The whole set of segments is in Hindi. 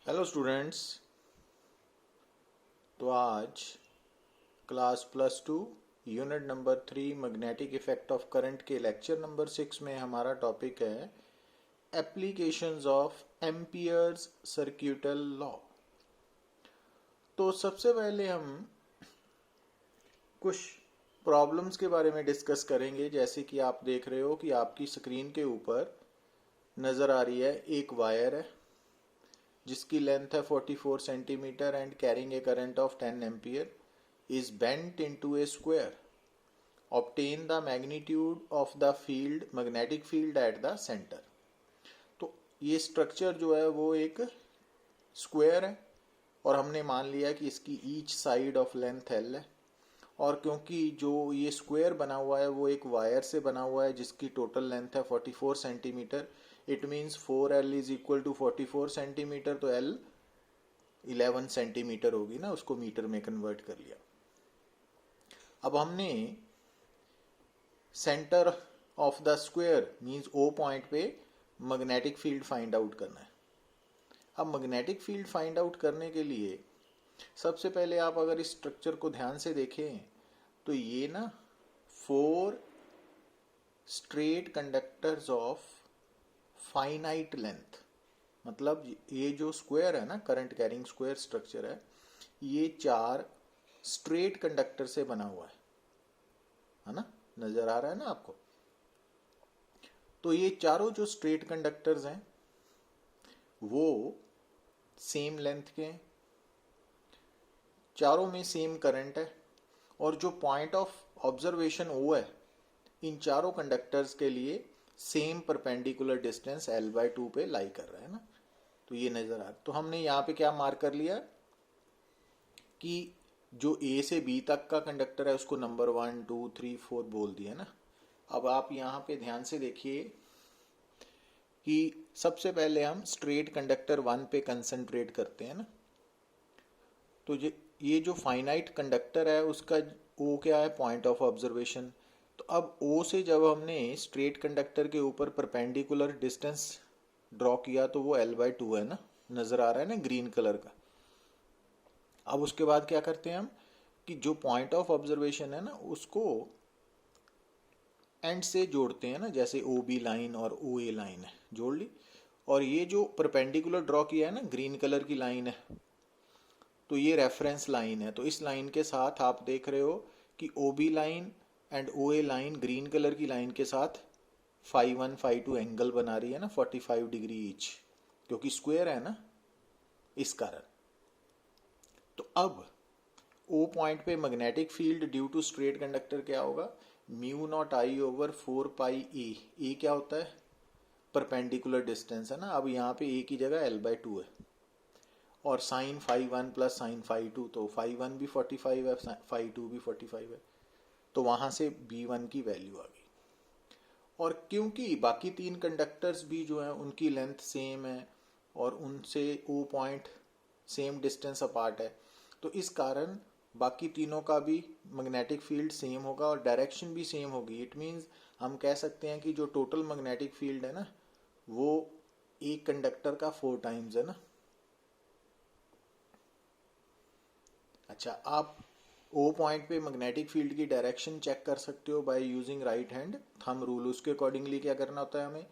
Hello students. तो आज class +2 unit number 3 magnetic effect of current के लेक्चर नंबर 6 में हमारा टॉपिक है एप्लीकेशंस ऑफ एम्पियर्स सर्क्यूटल लॉ। तो सबसे पहले हम कुछ प्रॉब्लम्स के बारे में डिस्कस करेंगे। जैसे कि आप देख रहे हो कि आपकी स्क्रीन के ऊपर नज़र आ रही है एक वायर है जिसकी लेंथ है 44 centimetre and carrying a current of 10 ampere is bent into A square. Obtain the magnitude of the field magnetic field at the centre. तो ये स्ट्रक्चर जो है वो एक स्क्वायर है और हमने मान लिया कि इसकी each side of length L है। और क्योंकि जो ये स्क्वायर बना हुआ है वो एक वायर से बना हुआ है जिसकी टोटल लेंथ है 44 centimetre, it means 4L is equal to 44 centimetre, तो L 11 सेंटीमीटर होगी ना, उसको मीटर में कन्वर्ट कर लिया। अब हमने centre of the square means O point पे मैग्नेटिक फील्ड फाइंड आउट करना है। अब मैग्नेटिक फील्ड फाइंड आउट करने के लिए सबसे पहले आप अगर इस स्ट्रक्चर को ध्यान से देखें तो ये ना 4 straight conductors of finite length, मतलब ये जो स्क्वायर है ना, करंट कैरिंग स्क्वायर स्ट्रक्चर है, ये 4 स्ट्रेट कंडक्टर से बना हुआ है ना, नजर आ रहा है ना आपको। तो ये चारों जो स्ट्रेट कंडक्टर्स हैं वो सेम लेंथ के हैं, चारों में सेम करंट है और जो पॉइंट ऑफ ऑब्जर्वेशन O है इन चारों कंडक्टर्स के लिए सेम परपेंडिकुलर डिस्टेंस L/2 पे लाई कर रहा है ना। तो ये नजर आ रहा है। तो हमने यहाँ पे क्या मार्क कर लिया कि जो A से B तक का कंडक्टर है उसको नंबर 1 2 3 4 बोल दिया ना। अब आप यहाँ पे ध्यान से देखिए कि सबसे पहले हम स्ट्रेट कंडक्टर 1 पे कंसंट्रेट करते हैं ना। तो ये जो फाइनाइट कंडक्टर है उसका O क्या है, पॉइंट ऑफ ऑब्जर्वेशन। तो अब O से जब हमने स्ट्रेट कंडक्टर के ऊपर परपेंडिकुलर डिस्टेंस ड्रॉ किया तो वो L/2 है ना, नजर आ रहा है ना ग्रीन कलर का। अब उसके बाद क्या करते हैं हम कि जो पॉइंट ऑफ ऑब्जर्वेशन है ना उसको एंड से जोड़ते हैं ना, जैसे OB लाइन और OA लाइन है, जोड़ ली। और ये जो परपेंडिकुलर ड्रॉ किया है ना, ग्रीन कलर की लाइन है, तो ये रेफरेंस लाइन है। तो इस लाइन के साथ आप देख रहे हो कि OB line and OA line green colour की लाइन के साथ φ1 φ2 एंगल बना रही है ना, 45 डिग्री ईच, क्योंकि स्क्वायर है ना, इस कारण। तो अब O पॉइंट पे magnetic field due to straight conductor क्या होगा, μ0I/4πe। ए क्या होता है, परपेंडिकुलर डिस्टेंस है ना। अब यहाँ पे A की जगह L/2 है और साइन φ1 प्लस साइन φ2, तो φ1 भी 45 है, φ2 भी 45 है, तो वहां से B1 की वैल्यू आ गई। और क्योंकि बाकी 3 कंडक्टर्स भी जो हैं उनकी लेंथ सेम है और उनसे O point same distance apart है, तो इस कारण बाकी तीनों का भी मैग्नेटिक फील्ड सेम होगा और डायरेक्शन भी सेम होगी। इट मीन्स हम कह सकते हैं कि जो टोटल मैग्नेटिक फील्ड है ना वो एक कंडक्टर का 4 टाइम्स है ना। अच्छा, आप O पॉइंट पे मैग्नेटिक फील्ड की डायरेक्शन चेक कर सकते हो by using right hand thumb rule. उसके अकॉर्डिंगली क्या करना होता है हमें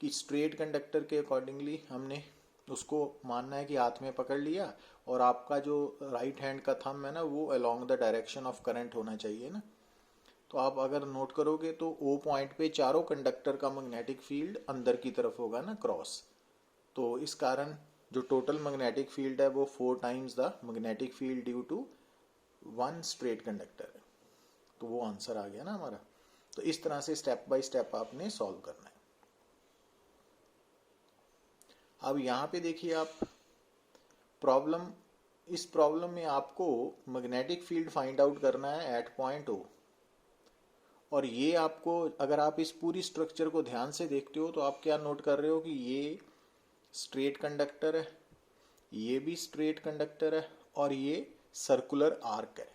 कि स्ट्रेट कंडक्टर के अकॉर्डिंगली हमने उसको मानना है कि हाथ में पकड़ लिया और आपका जो राइट हैंड का थंब है ना वो along the direction of current होना चाहिए ना। तो आप अगर नोट करोगे तो O पॉइंट पे चारों कंडक्टर का मैग्नेटिक फील्ड अंदर की तरफ होगा ना, क्रॉस। तो इस कारण जो टोटल मैग्नेटिक फील्ड है वो 4 times the magnetic field due to 1 straight conductor है। तो वो आंसर आ गया ना हमारा। तो इस तरह से स्टेप बाय स्टेप आपने सॉल्व करना है। अब यहाँ पे देखिए आप प्रॉब्लम, इस प्रॉब्लम में आपको मैग्नेटिक फील्ड फाइंड आउट करना है एट पॉइंट O। और ये आपको, अगर आप इस पूरी स्ट्रक्चर को ध्यान से देखते हो तो आप क्या नोट कर रहे हो कि ये स्ट्रेट कंडक्टर है, ये भी स्ट्रेट कंडक्टर है और ये सर्कुलर आर्क है।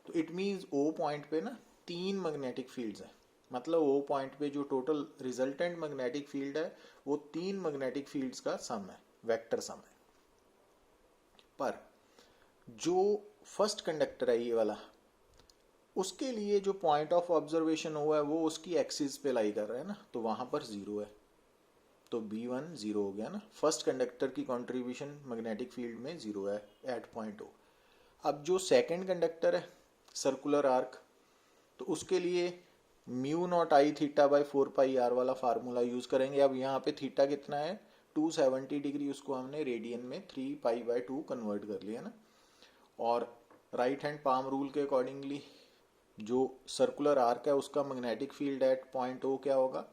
तो इट मीन्स O पॉइंट पे ना 3 मैग्नेटिक फील्ड्स हैं, मतलब O पॉइंट पे जो टोटल रिजल्टेंट मैग्नेटिक फील्ड है वो 3 मैग्नेटिक फील्ड्स का सम है, वेक्टर सम है। पर जो फर्स्ट कंडक्टर है ये वाला, उसके लिए जो पॉइंट ऑफ ऑब्जर्वेशन हुआ है वो उसकी एक्सिस पे लाई कर रहा है ना, तो वहां पर जीरो है, तो B1 जीरो हो गया ना। फर्स्ट कंडक्टर की कंट्रीब्यूशन मैग्नेटिक फील्ड में जीरो है एट पॉइंट ओ। अब जो सेकंड कंडक्टर है सर्कुलर आर्क, तो उसके लिए mu naught I theta by 4 pi R वाला फार्मूला यूज करेंगे। अब यहाँ पे थीटा कितना है 270 डिग्री, उसको हमने रेडियन में 3 पाई/2 कन्वर्ट कर लिया ना। और राइट हैंड पाम रूल के अकॉर्डिंगली जो सर्कुलर आर्क है उसका magnetic field at point O क्या होगा,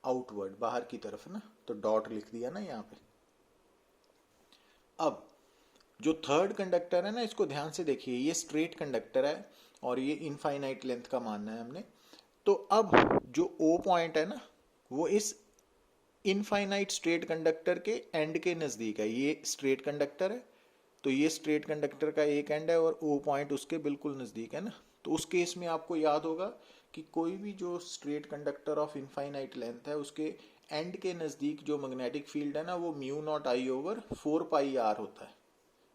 आउटवर्ड, बाहर की तरफ ना, तो डॉट लिख दिया ना यहाँ पे। अब जो थर्ड कंडक्टर है ना, इसको ध्यान से देखिए, ये स्ट्रेट कंडक्टर है और ये इनफाइनाइट लेंथ का मानना है हमने। तो अब जो ओ पॉइंट है ना, वो इस इनफाइनाइट स्ट्रेट कंडक्टर के एंड के नजदीक है। ये स्ट्रेट कंडक्टर है, तो ये स्ट्रेट कंडक्टर का एक एंड है और ओ पॉइंट उसके बिल्कुल नजदीक है ना। तो उस केस में आपको याद होगा कि कोई भी जो straight conductor of infinite length है उसके एंड के नजदीक जो मैग्नेटिक फील्ड है ना, वो mu naught I over 4 pi R होता है,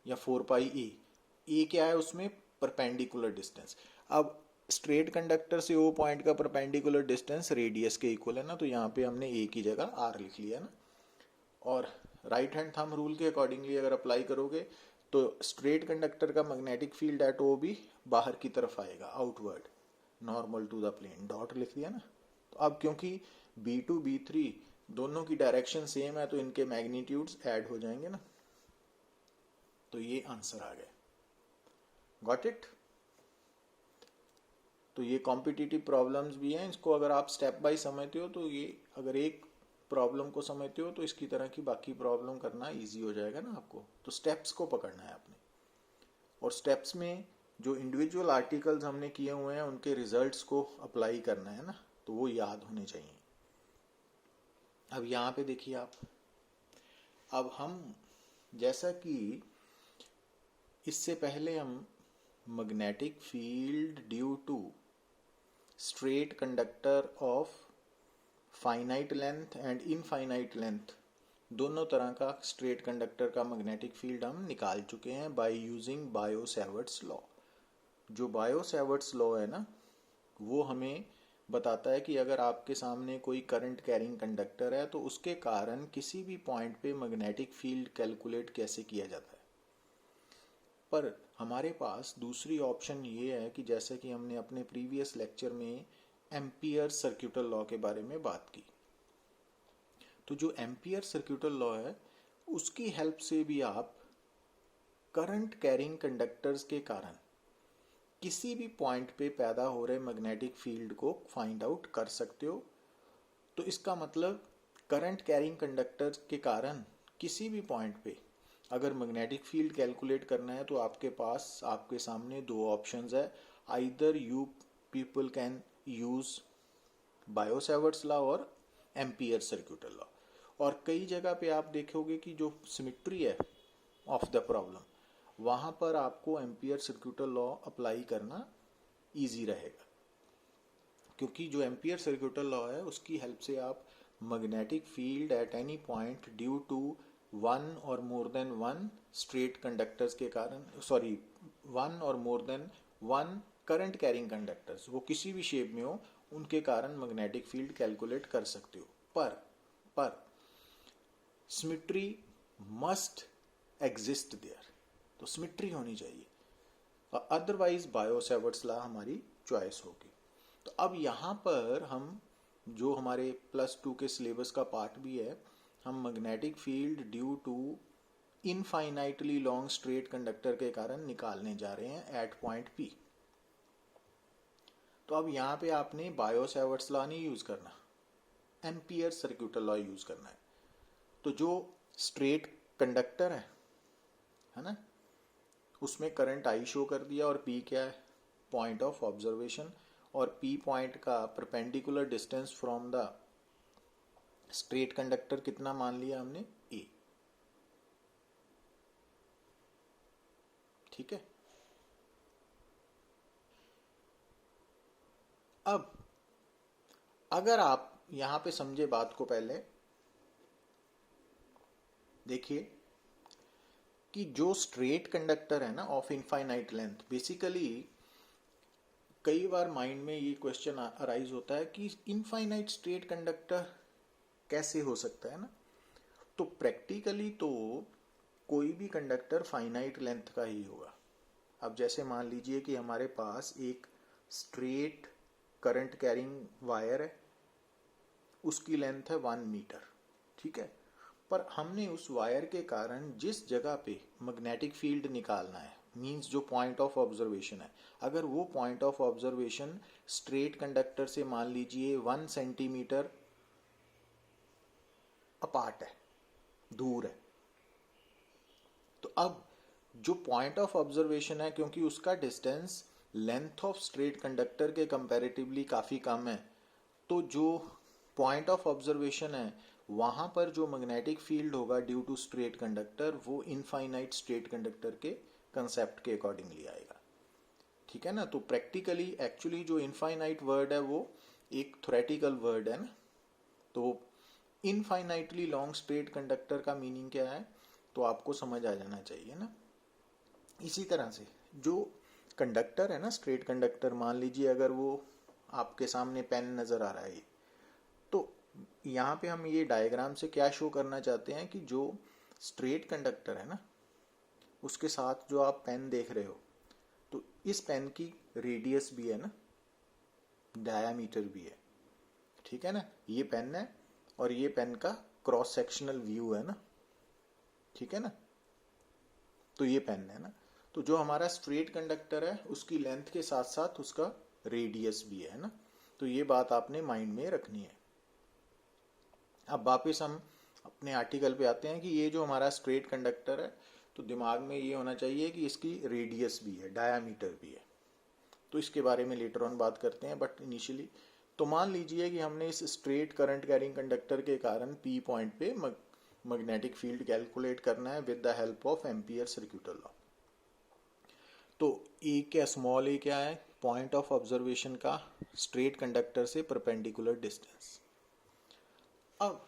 या 4 पाई ए क्या है उसमें, परपेंडिकुलर डिस्टेंस। अब स्ट्रेट कंडक्टर से ओ पॉइंट का परपेंडिकुलर डिस्टेंस रेडियस के इक्वल है ना, तो यहाँ पे हमने ए की जगह आर लिख लिया ना। और राइट हैंड थंब रूल के अकॉर्डिंगली अगर अप्लाई करोगे तो स्ट्रेट कंडक्टर का मैग्नेटिक फील्ड एट ओ भी बाहर की तरफ आएगा, outward, normal to the plane, dot लिख दिया ना। तो अब क्योंकि B2 B3 दोनों की डायरेक्शन सेम है तो इनके मैग्नीट्यूड्स ऐड हो जाएंगे ना, तो ये आंसर आ गया। Got it. तो ये कॉम्पिटिटिव प्रॉब्लम्स भी हैं, इसको अगर आप स्टेप बाय समझते हो तो ये, अगर एक प्रॉब्लम को समझते हो तो इसकी तरह की बाकी प्रॉब्लम करना इजी हो जाएगा ना आपको। तो स्टेप्स को पकड़ना है आपने, और स्टेप्स में जो इंडिविजुअल आर्टिकल्स हमने किए हुए हैं उनके रिजल्ट्स को अप्लाई करना है ना, तो वो याद होने चाहिए। अब यहाँ पे देखिए आप, अब हम जैसा कि इससे पहले हम magnetic field due to straight conductor of finite length and infinite length, दोनों तरह का स्ट्रेट कंडक्टर का मैग्नेटिक फील्ड हम निकाल चुके हैं बाय यूजिंग बायो-सैवर्ट्स लॉ। जो बायो-सैवर्ट्स लॉ है ना, वो हमें बताता है कि अगर आपके सामने कोई करंट कैरिंग कंडक्टर है तो उसके कारण किसी भी पॉइंट पे मैग्नेटिक फील्ड कैलकुलेट कैसे किया जाता है। पर हमारे पास दूसरी ऑप्शन ये है कि जैसे कि हमने अपने प्रीवियस लेक्चर में एम्पियर सर्क्यूटल लॉ के बारे में बात की, तो जो एम्पियर सर्क्यूटल लॉ है उसकी हेल्प से भी आप करंट कैरिंग कंडक्टर्स के कारण किसी भी पॉइंट पे पैदा हो रहे मैग्नेटिक फील्ड को फाइंड आउट कर सकते हो। तो इसका मतलब करंट कैरिंग कंडक्टर के कारण किसी भी पॉइंट पे अगर मैग्नेटिक फील्ड कैलकुलेट करना है तो आपके पास, आपके सामने दो ऑप्शंस है, either you people can use Biot Savart's law और एम्पियर सर्क्यूटल लॉ। और कई जगह पे आप देखोगे कि जो सिमिट्री है ऑफ द प्रॉब्लम, वहां पर आपको एम्पियर सर्क्यूटल लॉ अप्लाई करना इजी रहेगा, क्योंकि जो एम्पियर सर्क्यूटल लॉ है उसकी हेल्प से आप magnetic field at any point due to one or more than one straight conductors के कारण, sorry, one or more than one current carrying conductors, वो किसी भी शेप में हो, उनके कारण मैग्नेटिक फील्ड कैलकुलेट कर सकते हो। पर सिमिट्री मस्ट एग्जिस्ट देयर, तो सिमिट्री होनी चाहिए, अदरवाइज बायो-सैवर्ट्स लॉ हमारी चॉइस होगी। तो अब यहाँ पर हम, जो हमारे +2 के सिलेबस का पार्ट भी है, हम magnetic field due to infinitely long straight conductor के कारण निकालने जा रहे हैं एट पॉइंट P। तो अब यहाँ पे आपने बायो-सैवर्ट्स लॉ नहीं यूज करना, एम्पियर सर्क्यूटल लॉ यूज करना है। तो जो स्ट्रेट कंडक्टर है ना, उसमें करंट I शो कर दिया और P क्या है, पॉइंट ऑफ ऑब्जर्वेशन, और P पॉइंट का perpendicular distance from the straight conductor कितना मान लिया हमने, A। ठीक है। अब अगर आप यहां पे समझे बात को, पहले देखिए कि जो स्ट्रेट कंडक्टर है ना ऑफ इनफाइनाइट लेंथ, बेसिकली कई बार माइंड में ये क्वेश्चन अराइज होता है कि इनफाइनाइट स्ट्रेट कंडक्टर कैसे हो सकता है ना। तो प्रैक्टिकली तो कोई भी कंडक्टर फाइनाइट लेंथ का ही होगा। अब जैसे मान लीजिए कि हमारे पास एक स्ट्रेट करंट कैरिंग वायर है, उसकी लेंथ है 1 मीटर, ठीक है। पर हमने उस वायर के कारण जिस जगह पे मैग्नेटिक फील्ड निकालना है, मींस जो पॉइंट ऑफ ऑब्जर्वेशन है, अगर वो point of observation straight conductor से मान लीजिए 1 सेंटीमीटर अपार्ट है, दूर है, तो अब जो पॉइंट ऑफ ऑब्जर्वेशन है, क्योंकि उसका distance length of straight conductor के कंपैरेटिवली काफ़ी कम है, तो जो पॉइंट ऑफ ऑब्जर्वेशन है वहां पर जो मैग्नेटिक फील्ड होगा ड्यू टू स्ट्रेट कंडक्टर, वो इनफाइनाइट स्ट्रेट कंडक्टर के कंसेप्ट के अकॉर्डिंगली आएगा, ठीक है ना। तो प्रैक्टिकली एक्चुअली जो इनफाइनाइट वर्ड है वो एक थ्योरेटिकल वर्ड है ना। तो इनफाइनाइटली लॉन्ग स्ट्रेट कंडक्टर का मीनिंग क्या है, तो आपको समझ आ जाना चाहिए ना। इसी तरह से जो कंडक्टर है ना, स्ट्रेट कंडक्टर, मान लीजिए अगर वो आपके सामने पेन नजर आ रहा है, तो यहाँ पे हम ये डायग्राम से क्या शो करना चाहते हैं कि जो स्ट्रेट कंडक्टर है ना, उसके साथ जो आप पेन देख रहे हो, तो इस पेन की रेडियस भी है ना, डायामीटर भी है, ठीक है ना। ये पेन है और ये पेन का क्रॉस सेक्शनल व्यू है ना, ठीक है ना। तो ये पेन है ना, तो जो हमारा स्ट्रेट कंडक्टर है उसकी लेंथ के साथ साथ उसका रेडियस भी है ना। तो ये बात आपने माइंड में रखनी है। अब वापस हम अपने आर्टिकल पे आते हैं कि ये जो हमारा स्ट्रेट कंडक्टर है, तो दिमाग में ये होना चाहिए कि इसकी रेडियस भी है, डायामीटर भी है। तो इसके बारे में लेटर ऑन बात करते हैं, बट इनिशियली तो मान लीजिए कि हमने इस स्ट्रेट करंट कैरिंग कंडक्टर के कारण पी पॉइंट पे मैग्नेटिक फील्ड कैलकुलेट करना है with the help of ampere circuital law. तो ए क्या, स्मॉल ए क्या है, पॉइंट ऑफ ऑब्जर्वेशन का स्ट्रेट कंडक्टर से परपेंडिकुलर डिस्टेंस। अब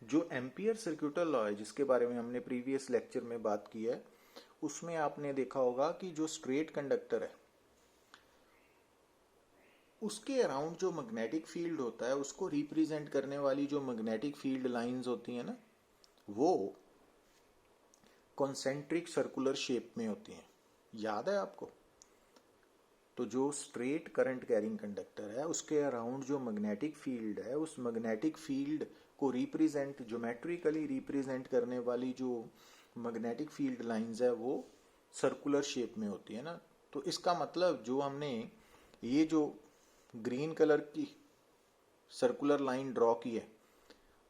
जो एम्पियर सर्क्यूटल लॉ है जिसके बारे में हमने प्रीवियस लेक्चर में बात की है, उसमें आपने देखा होगा कि जो स्ट्रेट कंडक्टर है उसके अराउंड जो मैग्नेटिक फील्ड होता है, उसको रिप्रेजेंट करने वाली जो मैग्नेटिक फील्ड लाइंस होती हैं ना, वो कॉन्सेंट्रिक सर्कुलर शेप में होती हैं। याद है आपको? तो जो स्ट्रेट करंट कैरिंग कंडक्टर है उसके अराउंड जो मैग्नेटिक फील्ड है, उस मैग्नेटिक फील्ड को रिप्रेजेंट, ज्योमेट्रिकली रिप्रेजेंट करने वाली जो मैग्नेटिक फील्ड लाइंस है वो सर्कुलर शेप में होती है ना। तो इसका मतलब जो हमने ये जो ग्रीन कलर की सर्कुलर लाइन ड्रॉ की है,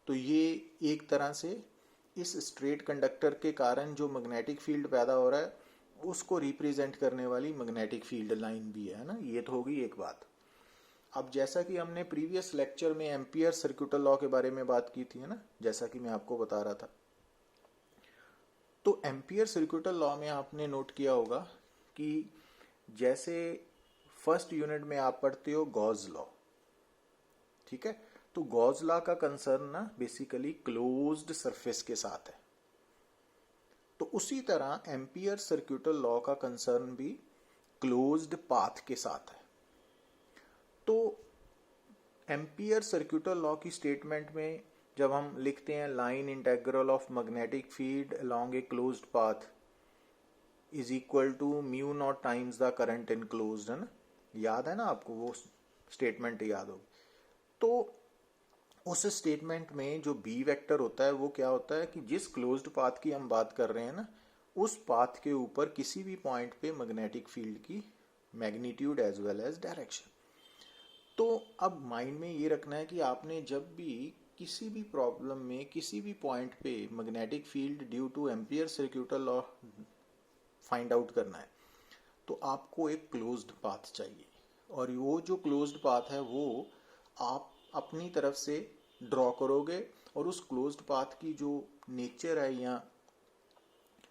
तो ये एक तरह से इस स्ट्रेट कंडक्टर के कारण जो मैग्नेटिक फील्ड पैदा हो रहा है उसको रिप्रेजेंट करने वाली मैग्नेटिक फील्ड लाइन भी है ना। ये तो होगी एक बात। अब जैसा कि हमने प्रीवियस लेक्चर में एम्पियर सर्क्यूटल लॉ के बारे में बात की थी है ना, जैसा कि मैं आपको बता रहा था, तो एम्पियर सर्क्यूटल लॉ में आपने नोट किया होगा कि जैसे फर्स्ट यूनिट में आप पढ़ते हो गॉस लॉ, ठीक है। तो गॉस लॉ का कंसर्न ना बेसिकली क्लोज्ड सरफेस के साथ है, तो उसी तरह एम्पियर सर्क्यूटल लॉ का कंसर्न भी क्लोज्ड पाथ के साथ है। तो एम्पियर सर्क्यूटल लॉ की स्टेटमेंट में जब हम लिखते हैं line integral of magnetic field along a closed path is equal to mu naught times the current enclosed, है ना। याद है ना आपको? वो स्टेटमेंट याद होगी। तो उस स्टेटमेंट में जो बी वेक्टर होता है वो क्या होता है कि जिस क्लोज्ड पाथ की हम बात कर रहे हैं ना, उस पाथ के ऊपर किसी भी पॉइंट पे मैग्नेटिक फील्ड की magnitude as well as direction. तो अब माइंड में ये रखना है कि आपने जब भी किसी भी प्रॉब्लम में किसी भी पॉइंट पे magnetic field due two ampere circuital law find out करना है, तो आपको एक क्लोज्ड पाथ चाहिए, और वो जो क्लोज्ड पाथ है वो आप अपनी तरफ से ड्रॉ करोगे, और उस क्लोज्ड पाथ की जो नेचर है या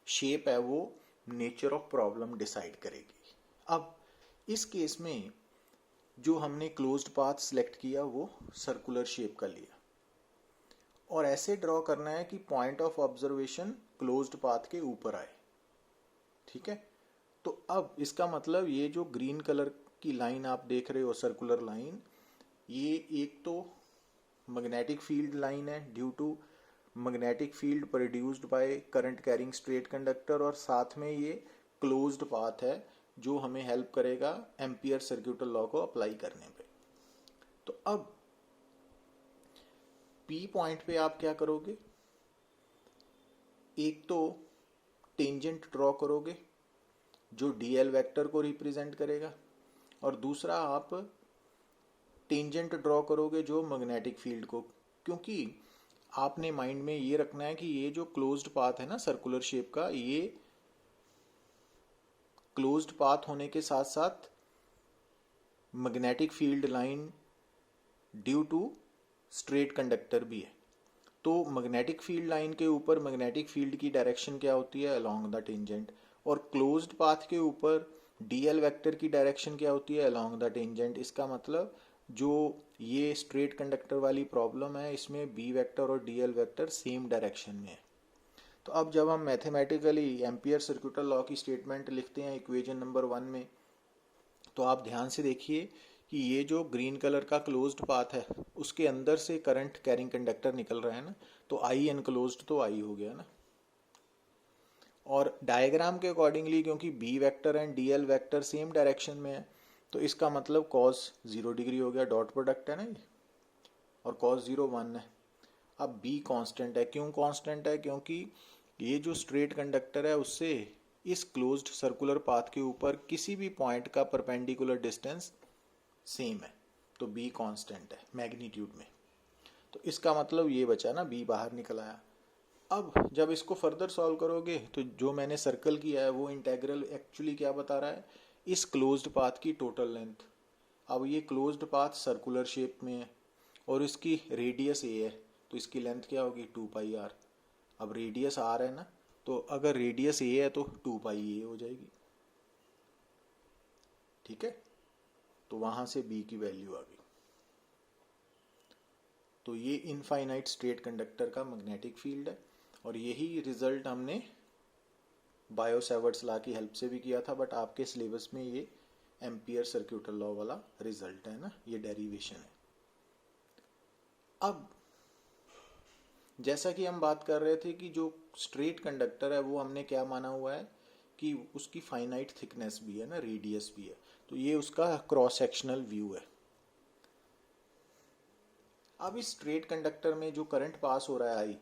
शेप है वो नेचर ऑफ प्रॉब्लम डिसाइड करेगी। अब इस केस में जो हमने क्लोज्ड पाथ सिलेक्ट किया वो सर्कुलर शेप का लिया, और ऐसे ड्रॉ करना है कि point of observation closed path के ऊपर आए। ठीक है, तो अब इसका मतलब ये जो ग्रीन कलर की लाइन आप देख रहे हो, सर्कुलर लाइन, ये एक तो मैग्नेटिक फील्ड लाइन है due to magnetic field produced by current carrying straight conductor, और साथ में ये क्लोज्ड पाथ है जो हमें हेल्प करेगा एम्पियर सर्क्यूटल लॉ को अप्लाई करने पे। तो अब पी पॉइंट पे आप क्या करोगे, एक तो टेंजेंट ड्रॉ करोगे जो डीएल वेक्टर को रिप्रेजेंट करेगा, और दूसरा आप टेंजेंट ड्रॉ करोगे जो मैग्नेटिक फील्ड को, क्योंकि आपने माइंड में ये रखना है कि ये जो क्लोज्ड पाथ है ना सर्कुलर शेप का, ये क्लोज्ड पाथ होने के साथ साथ magnetic field line due to straight conductor भी है। तो मैग्नेटिक फील्ड लाइन के ऊपर मैग्नेटिक फील्ड की डायरेक्शन क्या होती है, अलोंग द टेंजेंट, और क्लोज्ड पाथ के ऊपर डीएल वेक्टर की डायरेक्शन क्या होती है, अलोंग द टेंजेंट। इसका मतलब जो ये स्ट्रेट कंडक्टर वाली प्रॉब्लम है, इसमें बी वेक्टर और डीएल वेक्टर सेम डायरेक्शन में है। तो अब जब हम मैथमेटिकली एम्पियर सर्क्यूटल लॉ की स्टेटमेंट लिखते हैं इक्वेशन नंबर 1 में, तो आप ध्यान से देखिए कि ये जो ग्रीन कलर का क्लोज्ड पाथ है उसके अंदर से करंट कैरिंग कंडक्टर निकल रहा है ना, तो आई एनक्लोज्ड तो आई हो गया ना। और डायग्राम के अकॉर्डिंगली क्योंकि B vector and DL vector same direction में है, तो इसका मतलब कॉस 0 डिग्री हो गया, डॉट प्रोडक्ट है ना ये, और कॉस 0 1 है। अब बी कांस्टेंट है, क्यों कांस्टेंट है, क्योंकि ये जो स्ट्रेट कंडक्टर है उससे इस क्लोज्ड सर्कुलर पाथ के ऊपर किसी भी पॉइंट का परपेंडिकुलर डिस्टेंस सेम है, तो बी कांस्टेंट है मैग्नीट्यूड में। तो इसका मतलब ये बचा ना, बी बाहर निकल आया। अब जब इसको फर्दर सॉल्व करोगे तो जो मैंने सर्कल किया है वो इंटेग्रल एक्चुअली क्या बता रहा है, इस क्लोज्ड पाथ की टोटल लेंथ। अब ये क्लोज्ड पाथ सर्कुलर शेप में है और इसकी रेडियस ए है, तो इसकी लेंथ क्या होगी 2πr। अब रेडियस आर है ना, तो अगर रेडियस ए है तो 2π ए हो जाएगी। ठीक है, तो वहां से बी की वैल्यू आ गई। तो ये इनफाइनाइट स्ट्रेट कंडक्टर का मैग्नेटिक फील्ड है, और यही रिजल्ट हमने बायो सेवर्ट्स लॉ की हेल्प से भी किया था, बट आपके सिलेबस में ये एम्पियर सर्क्यूटल लॉ वाला रिजल्ट है ना, ये डेरिवेशन है। अब जैसा कि हम बात कर रहे थे कि जो स्ट्रेट कंडक्टर है वो हमने क्या माना हुआ है कि उसकी फाइनाइट थिकनेस भी है ना, रेडियस भी है, तो ये उसका क्रॉस सेक्शनल व्यू है। अब इस स्ट्रेट कंडक्टर में जो करंट पास हो रहा है आई,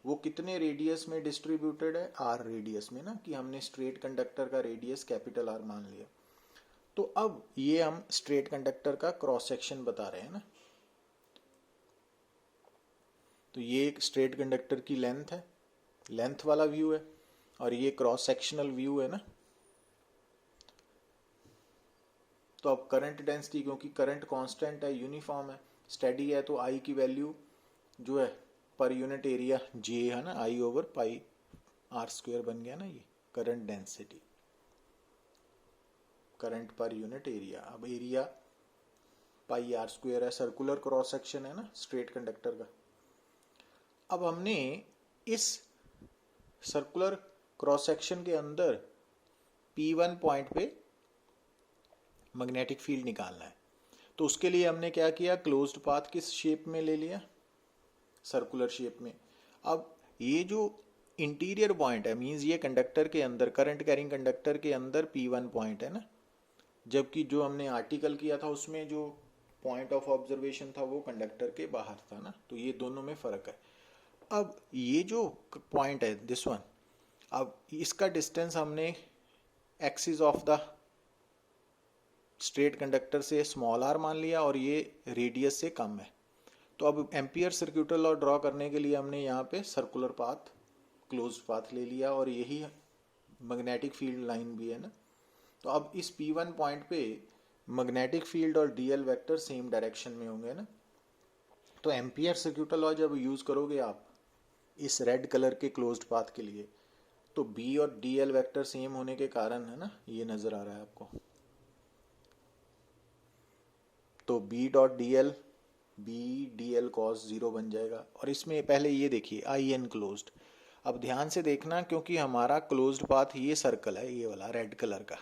वो कितने रेडियस में डिस्ट्रीब्यूटेड है, आर रेडियस में ना, कि हमने स्ट्रेट कंडक्टर का रेडियस कैपिटल आर मान लिया। तो अब ये हम स्ट्रेट कंडक्टर का क्रॉस सेक्शन बता रहे हैं ना, तो ये एक स्ट्रेट कंडक्टर की लेंथ है, लेंथ वाला व्यू है, और ये क्रॉस सेक्शनल व्यू है ना। तो अब करंट डेंसिटी, क्योंकि करंट कांस्टेंट है, यूनिफॉर्म है, स्टेडी है, तो आई की वैल्यू जो है पर यूनिट एरिया जे है ना, I over pi R square बन गया ना ये current density, current per unit area. अब एरिया पाई आर स्क्वायर है, सर्कुलर क्रॉस सेक्शन है ना स्ट्रेट कंडक्टर का। अब हमने इस सर्कुलर क्रॉस सेक्शन के अंदर P1 पॉइंट पे मैग्नेटिक फील्ड निकालना है, तो उसके लिए हमने क्या किया, क्लोज्ड पाथ किस शेप में ले लिया, सर्कुलर शेप में। अब ये जो इंटीरियर पॉइंट है, मींस ये कंडक्टर के अंदर, करंट कैरिंग कंडक्टर के अंदर P1 पॉइंट है ना, जबकि जो हमने आर्टिकल किया था उसमें जो पॉइंट ऑफ ऑब्जर्वेशन था वो कंडक्टर के बाहर था ना, तो ये दोनों में फर्क है। अब ये जो पॉइंट है दिस वन, अब इसका डिस्टेंस हमने axis of the straight conductor से स्मॉल आर मान लिया, और ये रेडियस से कम है। तो अब एम्पियर सर्क्यूटल लॉ ड्रॉ करने के लिए हमने यहाँ पे सर्कुलर पाथ, क्लोज्ड पाथ ले लिया, और यही मैग्नेटिक फील्ड लाइन भी है ना। तो अब इस P1 पॉइंट पे मैग्नेटिक फील्ड और डीएल वेक्टर सेम डायरेक्शन में होंगे ना, तो एम्पियर सर्क्यूटल लॉ जब यूज करोगे आप इस रेड कलर के क्लोज्ड पाथ के लिए, तो बी और डीएल वेक्टर सेम होने के कारण है ना, ये नजर आ रहा है आपको, तो B dot D L B D L cos zero बन जाएगा। और इसमें पहले ये देखिए आई एन क्लोज्ड। अब ध्यान से देखना क्योंकि हमारा क्लोज्ड पाथ ये सर्कल है, ये वाला रेड कलर का,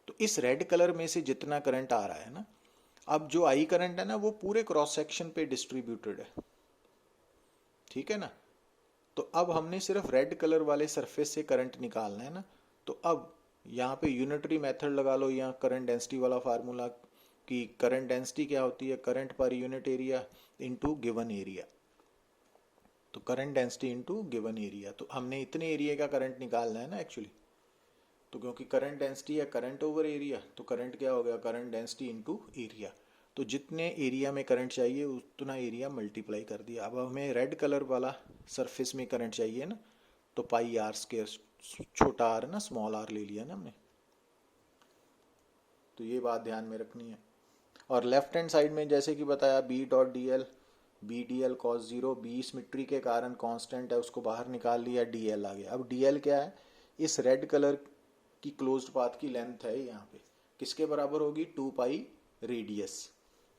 तो इस रेड कलर में से जितना करंट आ रहा है ना, अब जो आई करंट है ना वो पूरे क्रॉस सेक्शन पे डिस्ट्रीब्यूटेड है, ठीक है ना। तो अब हमने सिर्फ रेड कलर वाले सरफेस से करंट निकालना है ना, तो अब यहाँ पे यूनिटरी मेथड लगा लो या करंट डेंसिटी वाला फार्मूला कि करंट डेंसिटी क्या होती है, current per unit area into given area. तो current density into given area, तो हमने इतने एरिया का करंट निकालना है ना एक्चुअली। तो क्योंकि करंट डेंसिटी है करंट ओवर एरिया, तो करंट क्या हो गया, करंट डेंसिटी इनटू एरिया। तो जितने एरिया में करंट चाहिए उतना एरिया मल्टीप्लाई कर दिया। अब हमें रेड कलर वाला सरफेस में करंट चाहिए ना, तो पाई आर स्क्वायर, छोटा आर ना, स्मॉल आर ले लिया ना हमने। तो ये बात ध्यान में रखनी है। और लेफ्ट हैंड साइड में जैसे कि बताया B dot D L, B D L cos zero, B symmetry के कारण कांस्टेंट है उसको बाहर निकाल लिया, डी एल आ गया। अब डी एल क्या है, इस रेड कलर की क्लोज्ड पाथ की लेंथ है यहाँ पे, किसके बराबर होगी, 2 पाई रेडियस।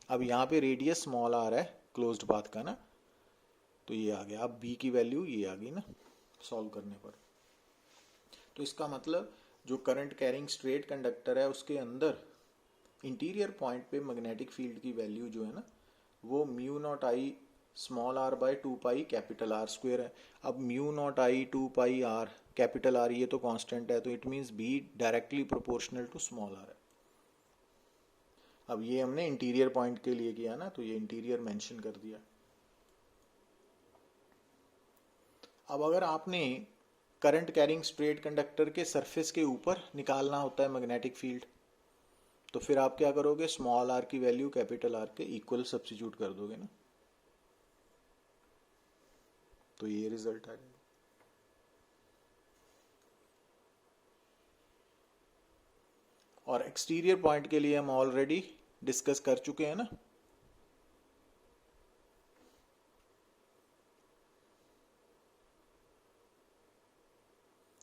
अब यहाँ पे रेडियस स्मॉल आर है क्लोज्ड पाथ का ना, तो ये आ गया। अब बी की वैल्यू ये आ गई ना सॉल्व करने पर। तो इसका मतलब जो करंट कैरिंग स्ट्रेट कंडक्टर है उसके अंदर इंटीरियर पॉइंट पे मैग्नेटिक फील्ड की वैल्यू जो है ना वो mu naught I small R by 2 pi capital R square है। अब mu naught I 2 pi R capital R ये तो कांस्टेंट है, तो it means B directly proportional to small R है। अब ये हमने इंटीरियर पॉइंट के लिए किया ना, तो ये इंटीरियर मेंशन कर दिया। अब अगर आपने करंट कैरिंग स्ट्रेट कंडक्टर के सरफेस के ऊपर निकालना होता है मैग्नेटिक फील्ड, तो फिर आप क्या करोगे, स्मॉल आर की वैल्यू कैपिटल आर के इक्वल सब्स्टिट्यूट कर दोगे ना, तो ये रिजल्ट आ जाएगा। और एक्सटीरियर पॉइंट के लिए हम ऑलरेडी डिस्कस कर चुके हैं ना।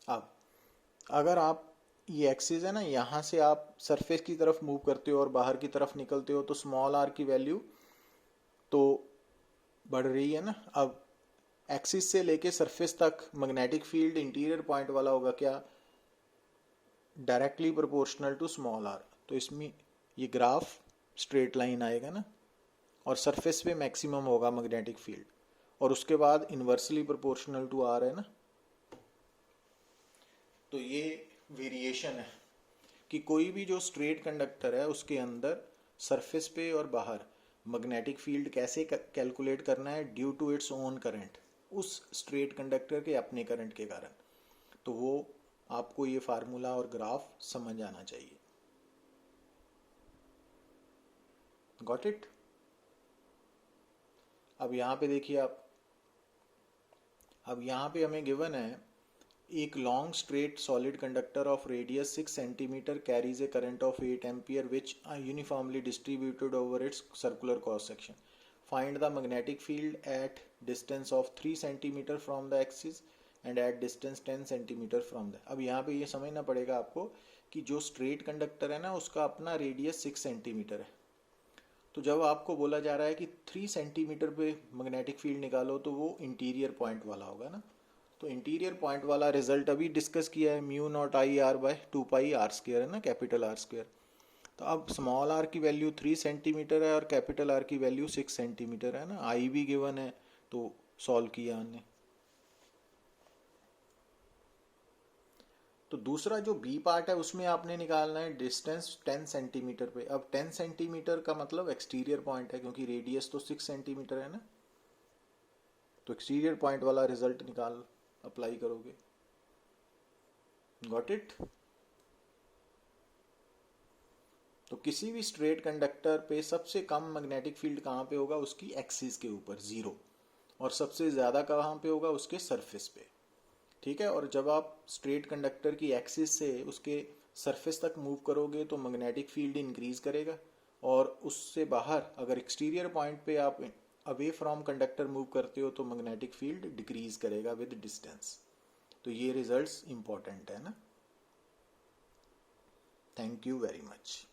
अब अगर आप ये एक्सिस है ना, यहां से आप सरफेस की तरफ मूव करते हो और बाहर की तरफ निकलते हो, तो स्मॉल आर की वैल्यू तो बढ़ रही है ना। अब एक्सिस से लेके सरफेस तक मैग्नेटिक फील्ड इंटीरियर पॉइंट वाला होगा क्या, directly proportional to small R. तो इसमें ये ग्राफ स्ट्रेट लाइन आएगा ना, और सरफेस पे मैक्सिमम होगा मैग्नेटिक फील्ड, और उसके बाद इनवर्सली प्रोपोर्शनल टू आर है ना। तो ये वेरिएशन है कि कोई भी जो स्ट्रेट कंडक्टर है उसके अंदर सरफेस पे और बाहर मैग्नेटिक फील्ड कैसे कैलकुलेट करना है due to its own current, उस स्ट्रेट कंडक्टर के अपने करंट के कारण। तो वो आपको ये फार्मूला और ग्राफ समझ आना चाहिए। Got it. अब यहाँ पे देखिए आप, अब यहाँ पे हमें गिवन है एक long straight solid conductor of radius 6 centimetre carries A current of 8 ampere which uniformly distributed over it's circular cross section. Find the magnetic field at distance of 3 centimetre from the axis and at distance 10 centimetre from the. अब यहाँ पे ये समझना पड़ेगा आपको कि जो स्ट्रेट कंडक्टर है ना उसका अपना रेडियस 6 सेंटीमीटर है। तो जब आपको बोला जा रहा है कि 3 सेंटीमीटर पे मैग्नेटिक फील्ड निकालो, तो वो इंटीरियर पॉइंट वाला होगा ना। तो इंटीरियर पॉइंट वाला रिजल्ट अभी डिस्कस किया है, mu naught I R by 2 pi R square है ना, कैपिटल आर स्क्वायर। तो अब स्मॉल आर की वैल्यू 3 सेंटीमीटर है और कैपिटल आर की वैल्यू 6 सेंटीमीटर है ना, आई भी गिवन है, तो सॉल्व किया हमने। तो दूसरा जो बी पार्ट है उसमें आपने निकालना है डिस्टेंस 10 सेंटीमीटर पे। अब 10 सेंटीमीटर का मतलब एक्सटीरियर पॉइंट है, क्योंकि रेडियस तो 6 सेंटीमीटर है ना, तो एक्सटीरियर पॉइंट वाला रिजल्ट निकाल अप्लाई करोगे। Got it. तो किसी भी स्ट्रेट कंडक्टर पे सबसे कम मैग्नेटिक फील्ड कहाँ पे होगा, उसकी एक्सिस के ऊपर 0, और सबसे ज्यादा कहाँ पे होगा, उसके सरफेस पे। ठीक है। और जब आप स्ट्रेट कंडक्टर की एक्सिस से उसके सरफेस तक मूव करोगे तो मैग्नेटिक फील्ड इंक्रीज करेगा, और उससे बाहर अगर एक्सटीरियर पॉइंट पे आप अवे फ्रॉम कंडक्टर मूव करते हो तो मैग्नेटिक फील्ड डिक्रीज करेगा विद डिस्टेंस। तो ये रिजल्ट्स इंपॉर्टेंट है ना। Thank you very much.